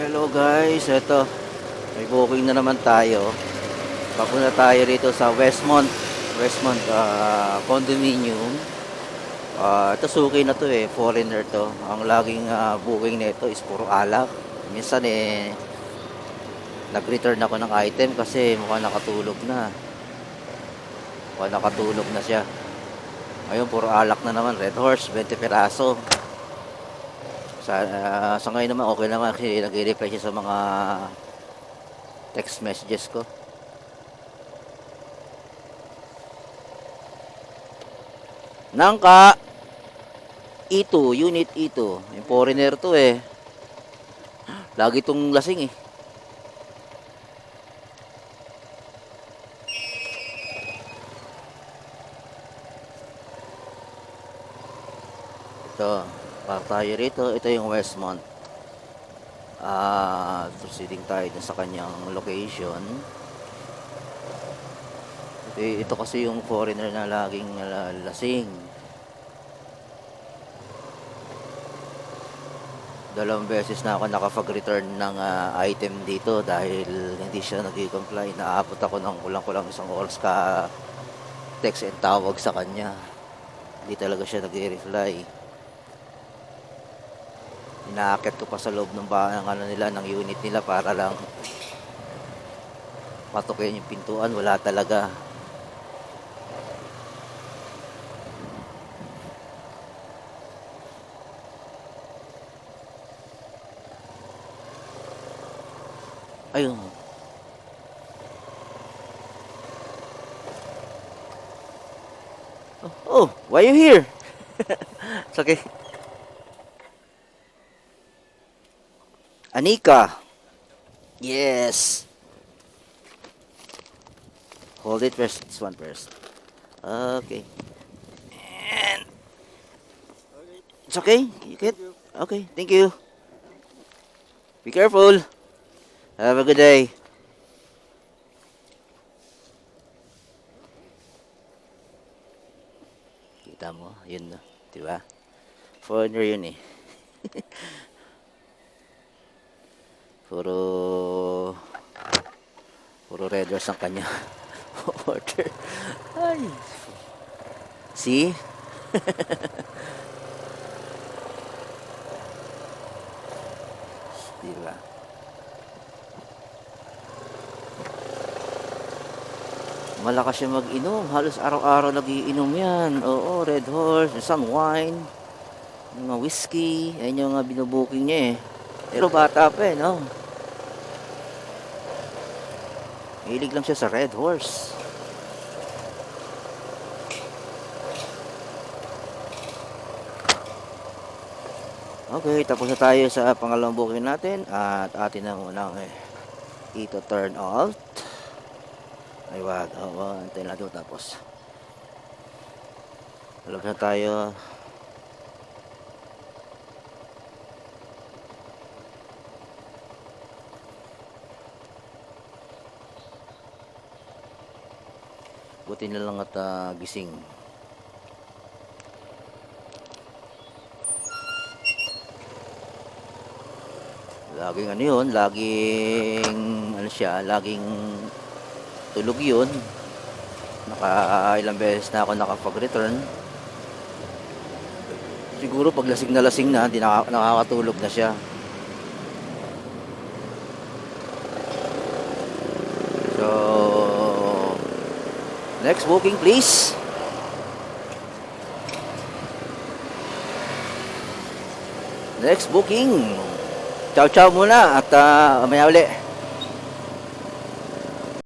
Hello guys, eto may booking na naman tayo. Papunta tayo rito sa Westmont condominium. Ito suki na to foreigner to. Ang laging booking nito is puro alak. Minsan nag-return ako ng item kasi mukhang nakatulog na. Siya. Ngayon puro alak na naman, Red Horse, 20 piraso. Sa ngayon naman okay naman kasi nag-reply siya sa mga text messages ko. Nangka E2, unit E2. Yung foreigner to lagi tong lasing Ito, para tayo rito. Ito yung Westmont. Proceeding tayo dun sa kanyang location. Ito kasi yung foreigner na laging lasing. Dalawang beses na ako nakapag-return ng item dito dahil hindi siya nag-comply. Naabot ako ng kulang-kulang isang oras ka text and tawag sa kanya. Hindi talaga siya nag-reply. Inaakit ko pa sa loob ng bahay ng unit nila para lang patukin yung pintuan. Wala talaga. Ayun. Oh, why you here? It's okay. Anika. Yes. Hold it first. This one first. Okay. And it's okay. You get? Okay. Thank you. Be careful. Have a good day. Kita mo, yun, di ba? Foreigner yun Puro red horse ang kanya order. Ay. See? Di ba? Malakas siya mag-inom. Halos araw-araw nagiinom yan. Oo, Red Horse, some wine, mga whiskey. Ayan yung binubuking niya Pero bata pa no? Hilig lang siya sa Red Horse. Okay, tapos na tayo sa pangalawang booking natin. At atin na unang ito turn out. Ay wag, antayin natin tapos. Alam na tayo. Buti na lang at gising. Laging laging tulog yun. Ilang beses na ako nakapag-return. Siguro pag lasing na, hindi nakakatulog na siya. So, next booking please. Next booking. Ciao muna at maya uli.